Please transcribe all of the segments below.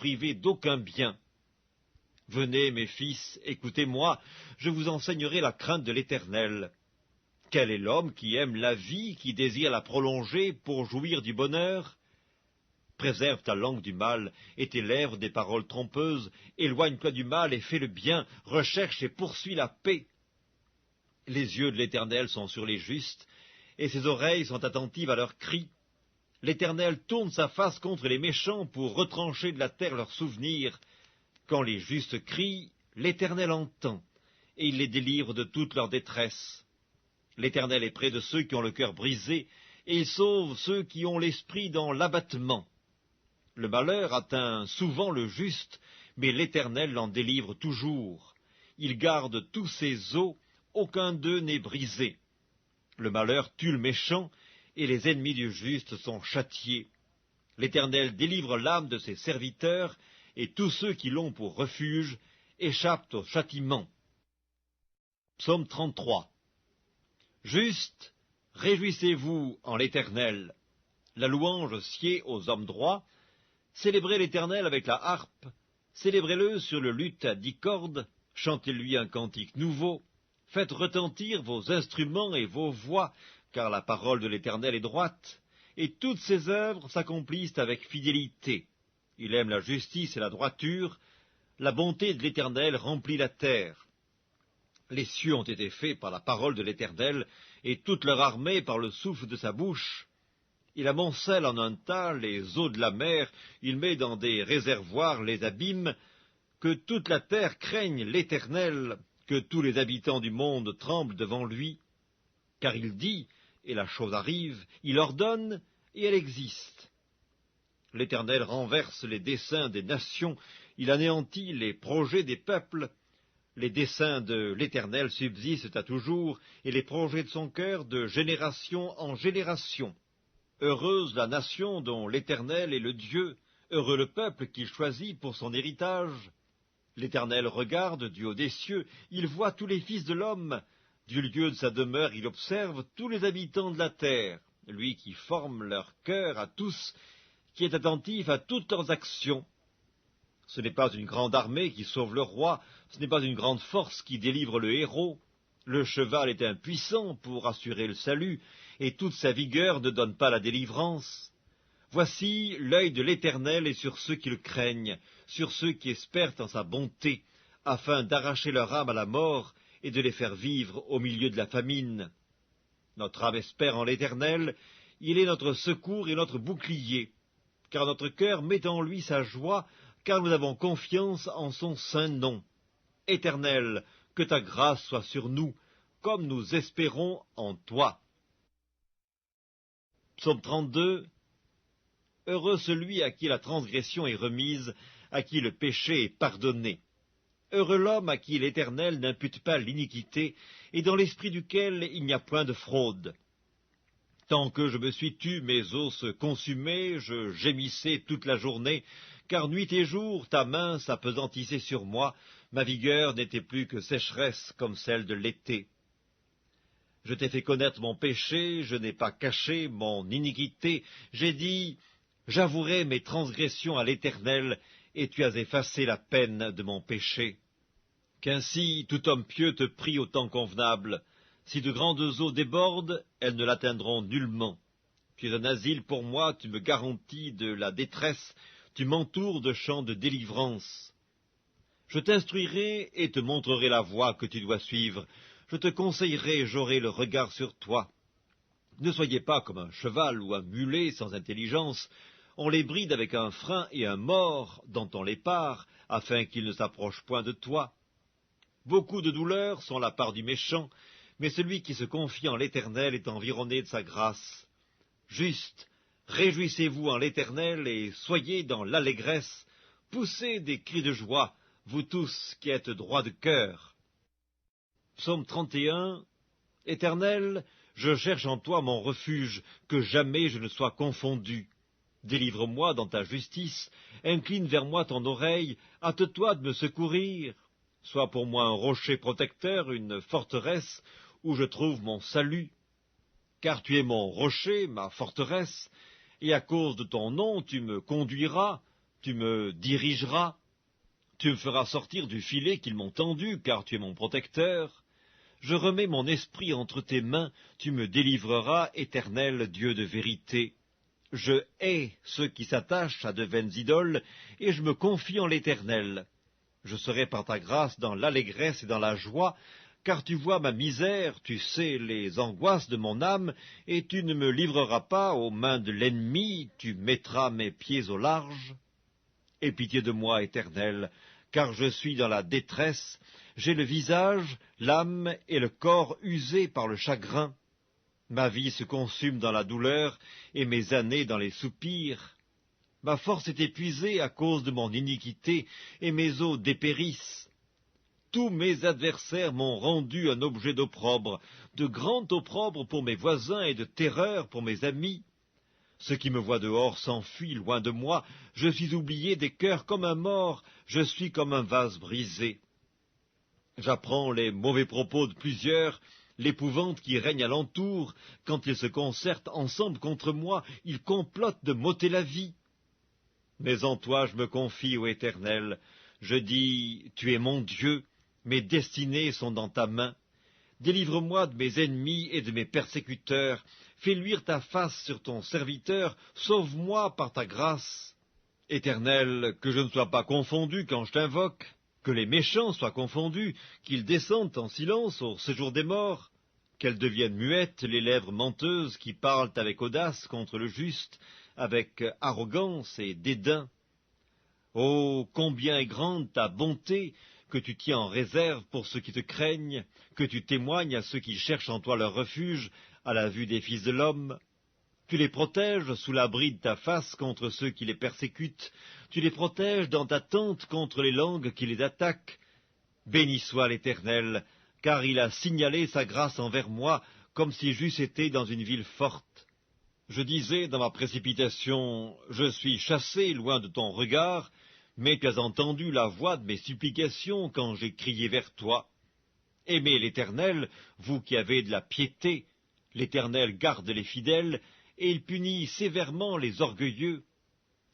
priver d'aucun bien. Venez, mes fils, écoutez-moi, je vous enseignerai la crainte de l'Éternel. Quel est l'homme qui aime la vie, qui désire la prolonger pour jouir du bonheur? Préserve ta langue du mal et tes lèvres des paroles trompeuses, éloigne-toi du mal et fais le bien, recherche et poursuis la paix. Les yeux de l'Éternel sont sur les justes, et ses oreilles sont attentives à leurs cris. L'Éternel tourne sa face contre les méchants pour retrancher de la terre leurs souvenirs. Quand les justes crient, l'Éternel entend, et il les délivre de toute leur détresse. L'Éternel est près de ceux qui ont le cœur brisé, et il sauve ceux qui ont l'esprit dans l'abattement. Le malheur atteint souvent le juste, mais l'Éternel l'en délivre toujours. Il garde tous ses os, aucun d'eux n'est brisé. Le malheur tue le méchant, et les ennemis du juste sont châtiés. L'Éternel délivre l'âme de ses serviteurs, et tous ceux qui l'ont pour refuge échappent au châtiment. Psaume 33. Juste, réjouissez-vous en l'Éternel. La louange sied aux hommes droits. Célébrez l'Éternel avec la harpe. Célébrez-le sur le luth à 10 cordes. Chantez-lui un cantique nouveau. Faites retentir vos instruments et vos voix, car la parole de l'Éternel est droite, et toutes ses œuvres s'accomplissent avec fidélité. Il aime la justice et la droiture. La bonté de l'Éternel remplit la terre. Les cieux ont été faits par la parole de l'Éternel, et toute leur armée par le souffle de sa bouche. Il amoncelle en un tas les eaux de la mer, il met dans des réservoirs les abîmes. Que toute la terre craigne l'Éternel, que tous les habitants du monde tremblent devant lui. Car il dit, et la chose arrive, il ordonne, et elle existe. L'Éternel renverse les desseins des nations, il anéantit les projets des peuples. Les desseins de l'Éternel subsistent à toujours, et les projets de son cœur de génération en génération. Heureuse la nation dont l'Éternel est le Dieu, heureux le peuple qu'il choisit pour son héritage. L'Éternel regarde du haut des cieux, il voit tous les fils de l'homme. Du lieu de sa demeure, il observe tous les habitants de la terre, lui qui forme leur cœur à tous, qui est attentif à toutes leurs actions. Ce n'est pas une grande armée qui sauve le roi, ce n'est pas une grande force qui délivre le héros. Le cheval est impuissant pour assurer le salut, et toute sa vigueur ne donne pas la délivrance. Voici l'œil de l'Éternel est sur ceux qui le craignent, sur ceux qui espèrent en sa bonté, afin d'arracher leur âme à la mort et de les faire vivre au milieu de la famine. Notre âme espère en l'Éternel, il est notre secours et notre bouclier, car notre cœur met en lui sa joie, car nous avons confiance en son saint nom. Éternel, que ta grâce soit sur nous, comme nous espérons en toi. Psaume 32. Heureux celui à qui la transgression est remise, à qui le péché est pardonné. Heureux l'homme à qui l'Éternel n'impute pas l'iniquité, et dans l'esprit duquel il n'y a point de fraude. Tant que je me suis tu, mes os se consumaient, je gémissais toute la journée, car nuit et jour ta main s'apesantissait sur moi, ma vigueur n'était plus que sécheresse comme celle de l'été. Je t'ai fait connaître mon péché, je n'ai pas caché mon iniquité, j'ai dit, j'avouerai mes transgressions à l'Éternel, et tu as effacé la peine de mon péché. Qu'ainsi tout homme pieux te prie au temps convenable. Si de grandes eaux débordent, elles ne l'atteindront nullement. Tu es un asile pour moi, tu me garantis de la détresse, tu m'entoures de chants de délivrance. Je t'instruirai et te montrerai la voie que tu dois suivre. Je te conseillerai, j'aurai le regard sur toi. Ne soyez pas comme un cheval ou un mulet sans intelligence. On les bride avec un frein et un mors dont on les pare, afin qu'ils ne s'approchent point de toi. Beaucoup de douleurs sont la part du méchant, mais celui qui se confie en l'Éternel est environné de sa grâce. Juste, réjouissez-vous en l'Éternel et soyez dans l'allégresse, poussez des cris de joie, vous tous qui êtes droits de cœur. Psaume 31. Éternel, je cherche en toi mon refuge, que jamais je ne sois confondu. Délivre-moi dans ta justice, incline vers moi ton oreille, hâte-toi de me secourir. Sois pour moi un rocher protecteur, une forteresse, où je trouve mon salut. Car tu es mon rocher, ma forteresse, et à cause de ton nom tu me conduiras, tu me dirigeras, tu me feras sortir du filet qu'ils m'ont tendu, car tu es mon protecteur. Je remets mon esprit entre tes mains, tu me délivreras, Éternel Dieu de vérité. Je hais ceux qui s'attachent à de vaines idoles, et je me confie en l'Éternel. Je serai par ta grâce dans l'allégresse et dans la joie, car tu vois ma misère, tu sais les angoisses de mon âme, et tu ne me livreras pas aux mains de l'ennemi, tu mettras mes pieds au large. Aie pitié de moi, Éternel, car je suis dans la détresse, j'ai le visage, l'âme et le corps usés par le chagrin. Ma vie se consume dans la douleur, et mes années dans les soupirs. Ma force est épuisée à cause de mon iniquité, et mes os dépérissent. Tous mes adversaires m'ont rendu un objet d'opprobre, de grand opprobre pour mes voisins et de terreur pour mes amis. Ceux qui me voient dehors s'enfuient loin de moi, je suis oublié des cœurs comme un mort, je suis comme un vase brisé. J'apprends les mauvais propos de plusieurs, l'épouvante qui règne alentour, quand ils se concertent ensemble contre moi, ils complotent de m'ôter la vie. Mais en toi je me confie, ô Éternel, je dis, tu es mon Dieu, mes destinées sont dans ta main. Délivre-moi de mes ennemis et de mes persécuteurs, fais luire ta face sur ton serviteur, sauve-moi par ta grâce. Éternel, que je ne sois pas confondu quand je t'invoque, que les méchants soient confondus, qu'ils descendent en silence au séjour des morts, qu'elles deviennent muettes les lèvres menteuses qui parlent avec audace contre le juste, avec arrogance et dédain. Oh, combien est grande ta bonté, que tu tiens en réserve pour ceux qui te craignent, que tu témoignes à ceux qui cherchent en toi leur refuge, à la vue des fils de l'homme. Tu les protèges sous l'abri de ta face contre ceux qui les persécutent, tu les protèges dans ta tente contre les langues qui les attaquent. Béni soit l'Éternel, car il a signalé sa grâce envers moi, comme si j'eusse été dans une ville forte. Je disais dans ma précipitation, je suis chassé loin de ton regard, mais tu as entendu la voix de mes supplications quand j'ai crié vers toi. Aimez l'Éternel, vous qui avez de la piété. L'Éternel garde les fidèles, et il punit sévèrement les orgueilleux.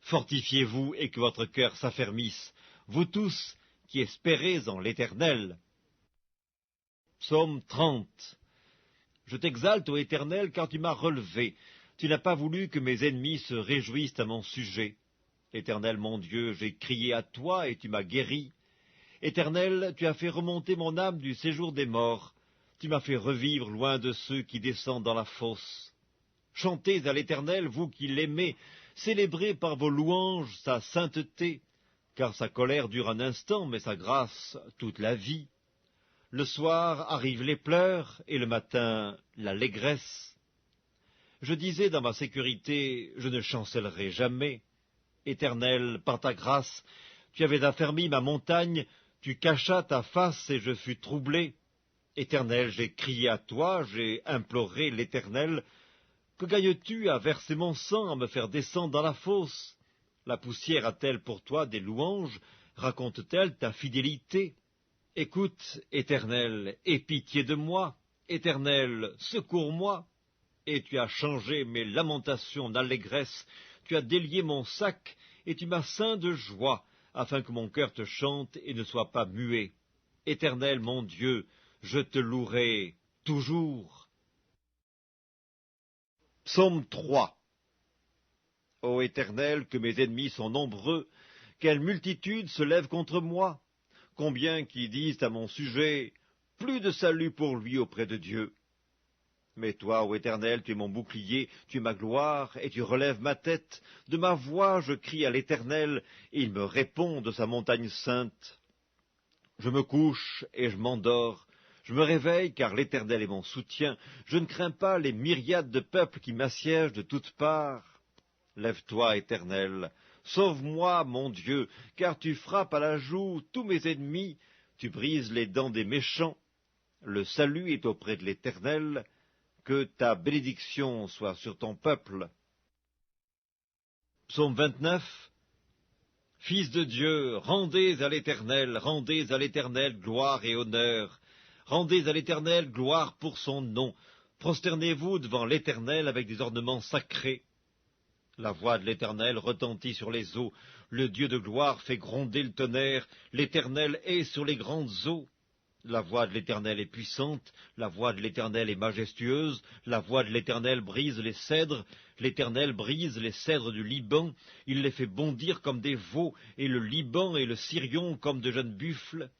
Fortifiez-vous et que votre cœur s'affermisse, vous tous qui espérez en l'Éternel. Psaume 30. Je t'exalte, ô Éternel, car tu m'as relevé. Tu n'as pas voulu que mes ennemis se réjouissent à mon sujet. Éternel mon Dieu, j'ai crié à toi et tu m'as guéri. Éternel, tu as fait remonter mon âme du séjour des morts. Tu m'as fait revivre loin de ceux qui descendent dans la fosse. Chantez à l'Éternel, vous qui l'aimez, célébrez par vos louanges sa sainteté, car sa colère dure un instant, mais sa grâce toute la vie. Le soir arrivent les pleurs, et le matin l'allégresse. Je disais dans ma sécurité, je ne chancellerai jamais. Éternel, par ta grâce, tu avais affermi ma montagne, tu cachas ta face et je fus troublé. Éternel, j'ai crié à toi, j'ai imploré l'Éternel. Que gagnes-tu à verser mon sang, à me faire descendre dans la fosse? La poussière a-t-elle pour toi des louanges? Raconte-t-elle ta fidélité? Écoute, Éternel, aie pitié de moi. Éternel, secours-moi. Et tu as changé mes lamentations en allégresse, tu as délié mon sac, et tu m'as ceint de joie, afin que mon cœur te chante et ne soit pas muet. Éternel mon Dieu, je te louerai toujours. Psaume 3. Ô Éternel, que mes ennemis sont nombreux, quelle multitude se lève contre moi, combien qui disent à mon sujet, plus de salut pour lui auprès de Dieu. Mais toi, ô Éternel, tu es mon bouclier, tu es ma gloire, et tu relèves ma tête. De ma voix, je crie à l'Éternel, et il me répond de sa montagne sainte. Je me couche et je m'endors. Je me réveille, car l'Éternel est mon soutien. Je ne crains pas les myriades de peuples qui m'assiègent de toutes parts. Lève-toi, Éternel, sauve-moi, mon Dieu, car tu frappes à la joue tous mes ennemis, tu brises les dents des méchants. Le salut est auprès de l'Éternel. Que ta bénédiction soit sur ton peuple. Psaume 29. Fils de Dieu, rendez à l'Éternel gloire et honneur. Rendez à l'Éternel gloire pour son nom. Prosternez-vous devant l'Éternel avec des ornements sacrés. La voix de l'Éternel retentit sur les eaux, le Dieu de gloire fait gronder le tonnerre, l'Éternel est sur les grandes eaux. La voix de l'Éternel est puissante, la voix de l'Éternel est majestueuse, la voix de l'Éternel brise les cèdres, l'Éternel brise les cèdres du Liban, il les fait bondir comme des veaux, et le Liban et le Sirion comme de jeunes buffles.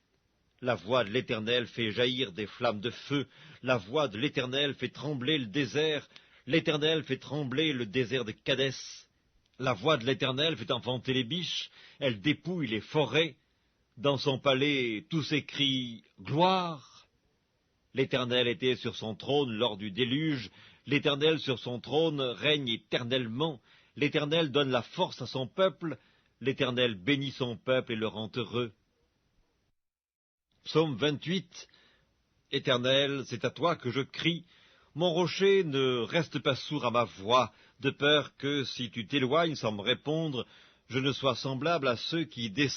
La voix de l'Éternel fait jaillir des flammes de feu, la voix de l'Éternel fait trembler le désert, l'Éternel fait trembler le désert de Kadès. La voix de l'Éternel fait enfanter les biches, elle dépouille les forêts. Dans son palais, tous s'écrient « Gloire !» L'Éternel était sur son trône lors du déluge, l'Éternel sur son trône règne éternellement, l'Éternel donne la force à son peuple, l'Éternel bénit son peuple et le rend heureux. Psaume 28. Éternel, c'est à toi que je crie. Mon rocher ne reste pas sourd à ma voix, de peur que, si tu t'éloignes sans me répondre, je ne sois semblable à ceux qui descendent